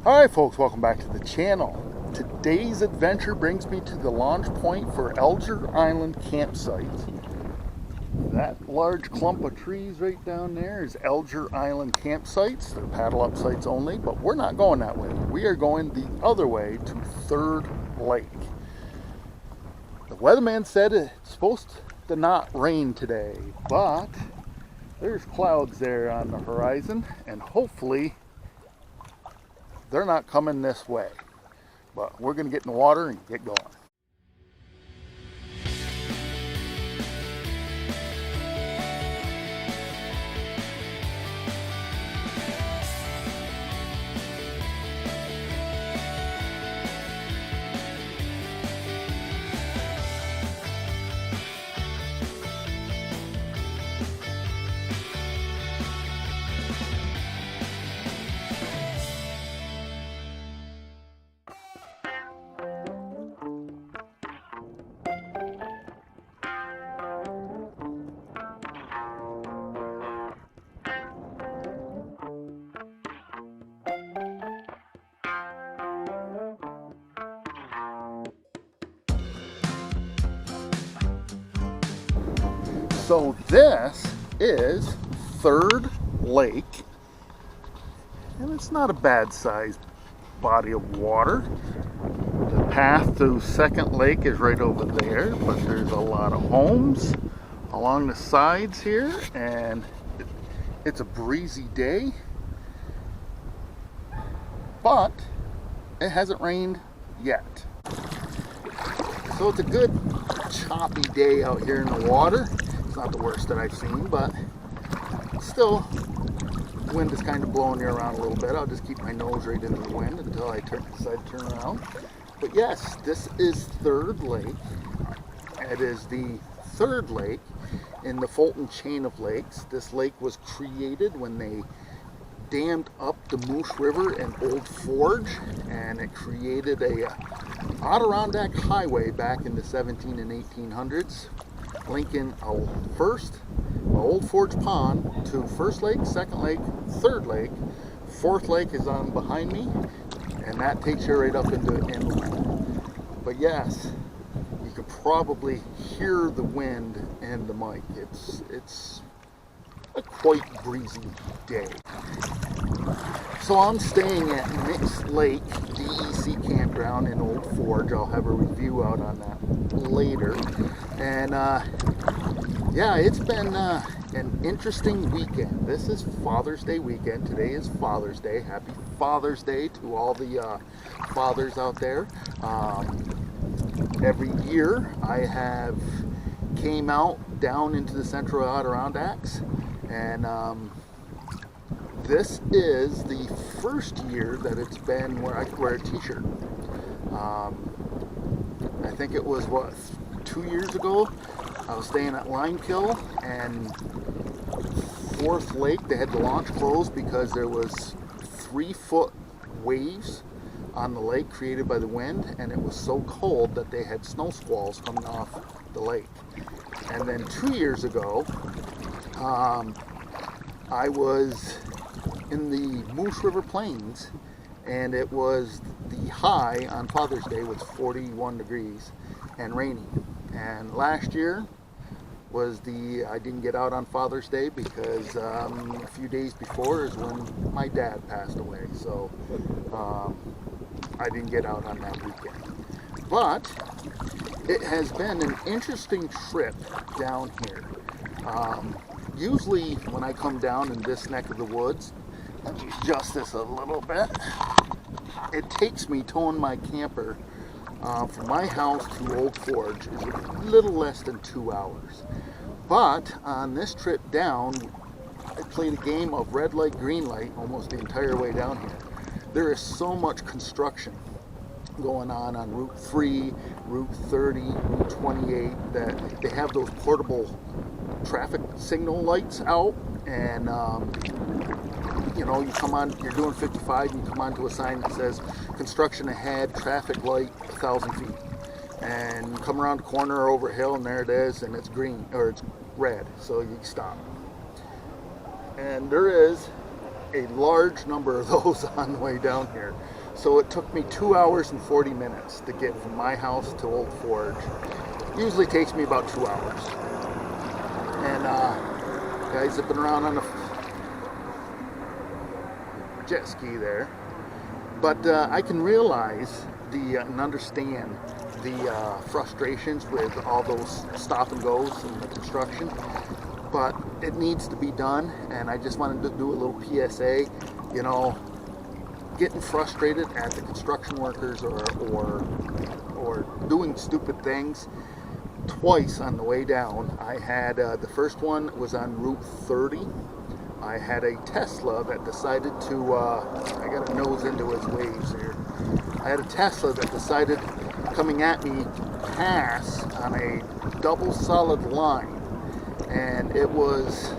Alright folks, welcome back to the channel. Today's adventure brings me to the launch point for Alger Island campsite. That large clump of trees right down there is Alger Island campsites. They're paddle up sites only, but we're not going that way. We are going the other way to Third Lake. The weatherman said it's supposed to not rain today, but there's clouds there on the horizon, and hopefully they're not coming this way. But we're going to get in the water and get going. So this is Third Lake, and it's not a bad sized body of water. The path to Second Lake is right over there, but there's a lot of homes along the sides here, and it's a breezy day, but it hasn't rained yet. So it's a good choppy day out here in the water. It's not the worst that I've seen, but still, the wind is kind of blowing me around a little bit. I'll just keep my nose right into the wind until I decide to turn around. But yes, this is Third Lake. It is the third lake in the Fulton chain of lakes. This lake was created when they dammed up the Moose River and Old Forge, and it created a Adirondack highway back in the 17 and 1800s, linking Old Forge Pond to First Lake, Second Lake, Third Lake. Fourth Lake is on behind me, and that takes you right up into inland. But yes, you could probably hear the wind in the mic. It's a quite breezy day. So I'm staying at Mixed Lake DEC campground in Old Forge. I'll have a review out on that later. And yeah, it's been an interesting weekend. This is Father's Day weekend. Today is Father's Day. Happy Father's Day to all the fathers out there. Every year I have came out down into the central Adirondacks, and this is the first year that it's been where I could wear a t-shirt. I think it was, 2 years ago, I was staying at Limekill, and Fourth Lake, they had the launch closed because there was 3-foot waves on the lake created by the wind, and it was so cold that they had snow squalls coming off the lake. And then 2 years ago, I was in the Moose River Plains, and it was the high on Father's Day was 41 degrees and raining. And last year was I didn't get out on Father's Day because a few days before is when my dad passed away, so I didn't get out on that weekend. But it has been an interesting trip down here. Usually when I come down in this neck of the woods, let me adjust this a little bit, it takes me towing my camper from my house to Old Forge is a little less than 2 hours. But on this trip down, I played a game of red light, green light almost the entire way down here. There is so much construction going on Route 3, Route 30, Route 28, that they have those portable traffic signal lights out, and you know, you come on, you're doing 55, and you come onto a sign that says construction ahead, traffic light 1,000 feet, and you come around the corner over a hill, and there it is, and it's green, or it's red, so you stop. And there is a large number of those on the way down here. So it took me 2 hours and 40 minutes to get from my house to Old Forge. Usually takes me about 2 hours. And guys have been around on a jet ski there. But I can realize and understand the frustrations with all those stop and goes and the construction. But it needs to be done, and I just wanted to do a little PSA. You know, getting frustrated at the construction workers or doing stupid things. Twice on the way down, I had the first one was on Route 30. I had a Tesla that decided to, I got to nose into his waves here. I had a Tesla that decided, coming at me, pass on a double solid line, and it was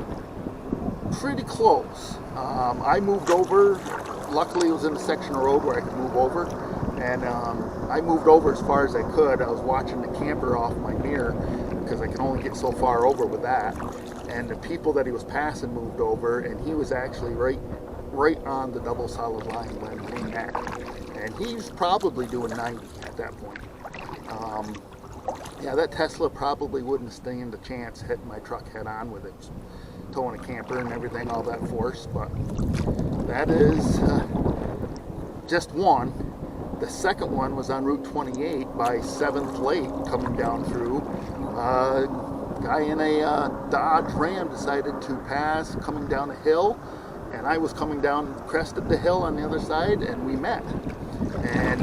pretty close. I moved over. Luckily, it was in a section of road where I could move over, and I moved over as far as I could. I was watching the camper off my mirror because I can only get so far over with that. And the people that he was passing moved over, and he was actually right on the double solid line when we met. And he's probably doing 90 at that point. Yeah, that Tesla probably wouldn't stand a chance hitting my truck head on with it, towing a camper and everything, all that force. But that is just one. The second one was on Route 28 by 7th Lake coming down through. Guy in a Dodge Ram decided to pass coming down a hill, and I was coming down crest of the hill on the other side, and we met. And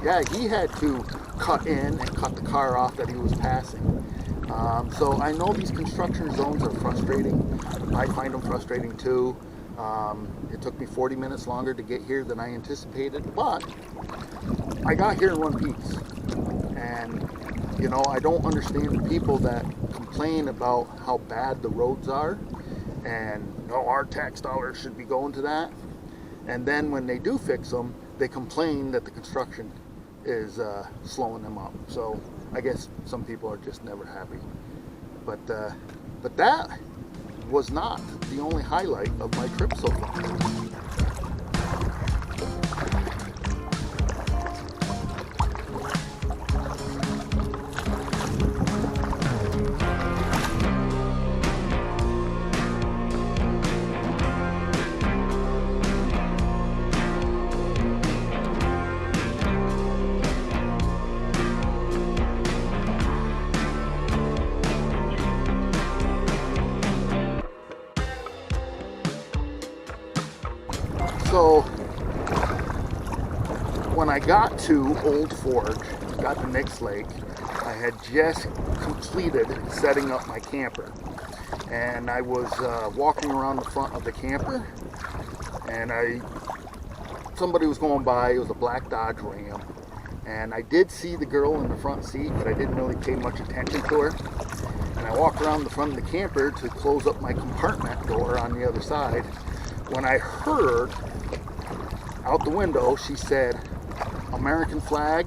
yeah, he had to cut in and cut the car off that he was passing. So I know these construction zones are frustrating. I find them frustrating too. It took me 40 minutes longer to get here than I anticipated, but I got here in one piece. And you know, I don't understand the people that complain about how bad the roads are and no, our tax dollars should be going to that. And then when they do fix them, they complain that the construction is slowing them up. So I guess some people are just never happy. But that was not the only highlight of my trip so far. So when I got to Old Forge, got to Nix Lake, I had just completed setting up my camper. And I was walking around the front of the camper, and somebody was going by. It was a black Dodge Ram. And I did see the girl in the front seat, but I didn't really pay much attention to her. And I walked around the front of the camper to close up my compartment door on the other side, when I heard out the window, she said, "American flag,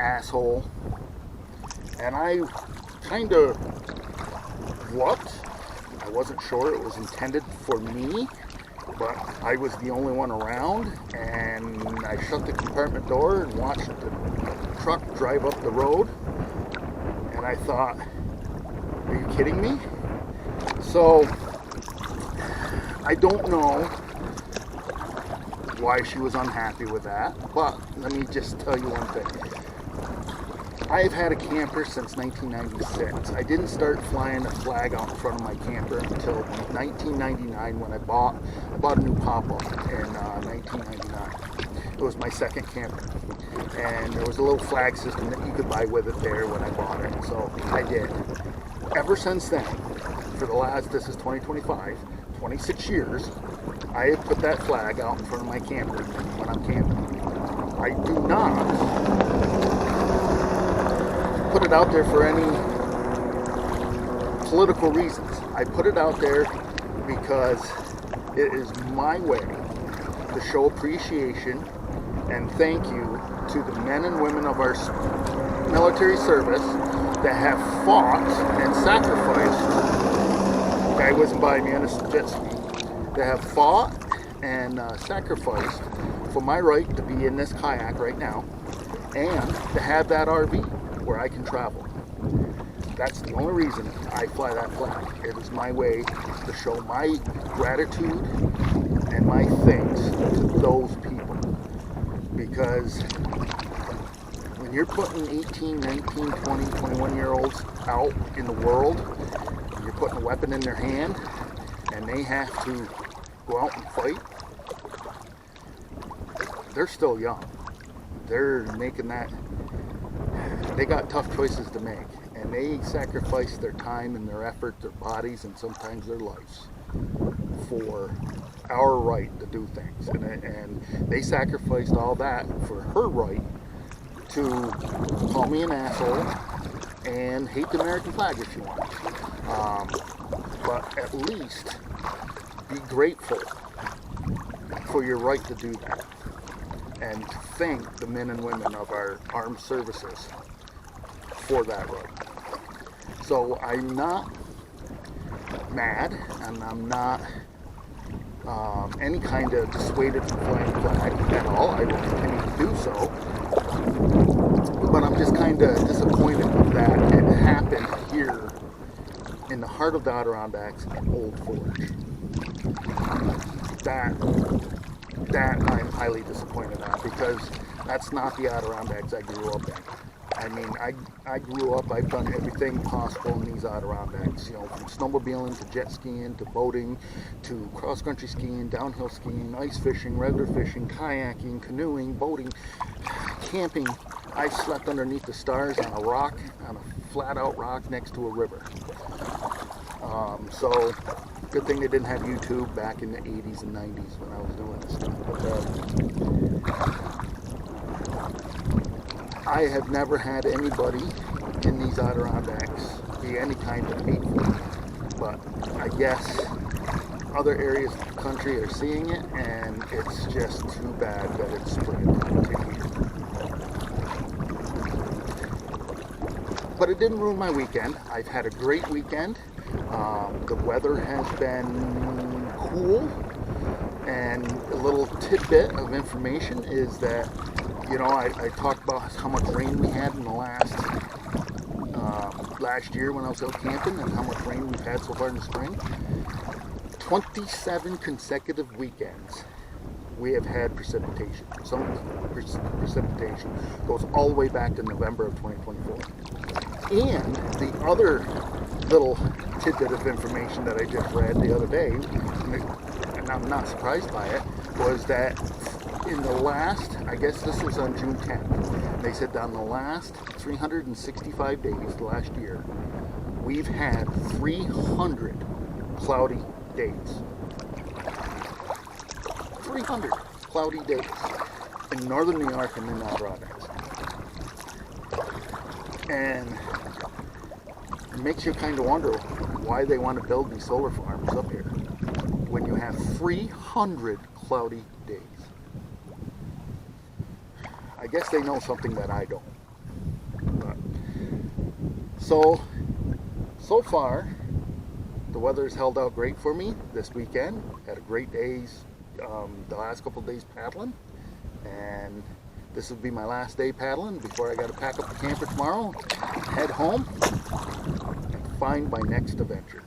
asshole." And I kind of, what? I wasn't sure it was intended for me, but I was the only one around, and I shut the compartment door and watched the truck drive up the road, and I thought, are you kidding me? So I don't know why she was unhappy with that, but let me just tell you one thing. I've had a camper since 1996. I didn't start flying a flag out in front of my camper until 1999 when I bought a new pop-up in 1999. It was my second camper, and there was a little flag system that you could buy with it there when I bought it, so I did. Ever since then, for the last, this is 2025, 26 years, I have put that flag out in front of my camper when I'm camping. I do not put it out there for any political reasons. I put it out there because it is my way to show appreciation and thank you to the men and women of our military service that have fought and sacrificed. The guy whizzing by me on a jet ski. That have fought and sacrificed for my right to be in this kayak right now and to have that RV where I can travel. That's the only reason I fly that flag. It is my way to show my gratitude and my thanks to those people. Because when you're putting 18, 19, 20, 21-year-olds out in the world, and you're putting a weapon in their hand, and they have to go out and fight, they're still young. They're making that, they got tough choices to make. And they sacrifice their time and their effort, their bodies, and sometimes their lives for our right to do things. And they sacrificed all that for her right to call me an asshole and hate the American flag if you want. But at least be grateful for your right to do that. And thank the men and women of our armed services for that right. So I'm not mad, and I'm not any kind of dissuaded from flying the flag at all. I will continue to do so. But I'm just kind of disappointed that it happened here in the heart of the Adirondacks in Old Forge. That I'm highly disappointed at, because that's not the Adirondacks I grew up in. I mean, I grew up, I've done everything possible in these Adirondacks, you know, from snowmobiling to jet skiing to boating to cross-country skiing, downhill skiing, ice fishing, regular fishing, kayaking, canoeing, boating, camping. I slept underneath the stars on a rock, on a flat-out rock next to a river. So, good thing they didn't have YouTube back in the 80s and 90s when I was doing this stuff. But, I have never had anybody in these Adirondacks be any kind of hateful, but I guess other areas of the country are seeing it, and it's just too bad that it's spread to here. But it didn't ruin my weekend. I've had a great weekend. The weather has been cool, and a little tidbit of information is that, you know, I talked about how much rain we had in the last year when I was out camping, and how much rain we've had so far in the spring. 27 consecutive weekends we have had precipitation. Some precipitation goes all the way back to November of 2024. And the other little tidbit of information that I just read the other day, and I'm not surprised by it, was that in the last, I guess this was on June 10th, they said that in the last 365 days, the last year, we've had 300 cloudy days. 300 cloudy days in northern New York and in the Adirondacks. And it makes you kind of wonder why they want to build these solar farms up here when you have 300 cloudy days. I guess they know something that I don't. But, so far, the weather's held out great for me this weekend. Had a great days, the last couple of days paddling, and this will be my last day paddling before I got to pack up the camper tomorrow, head home, and find my next adventure.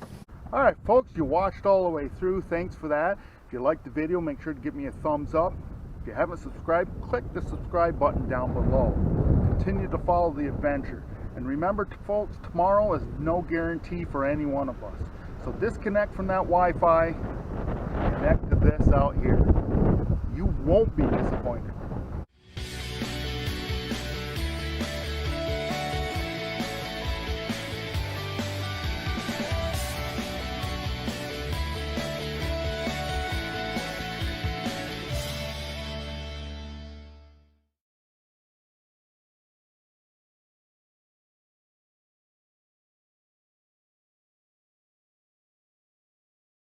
All right, folks, you watched all the way through. Thanks for that. If you liked the video, make sure to give me a thumbs up. If you haven't subscribed, click the subscribe button down below. Continue to follow the adventure. And remember, folks, tomorrow is no guarantee for any one of us. So disconnect from that Wi-Fi, connect to this out here. You won't be disappointed.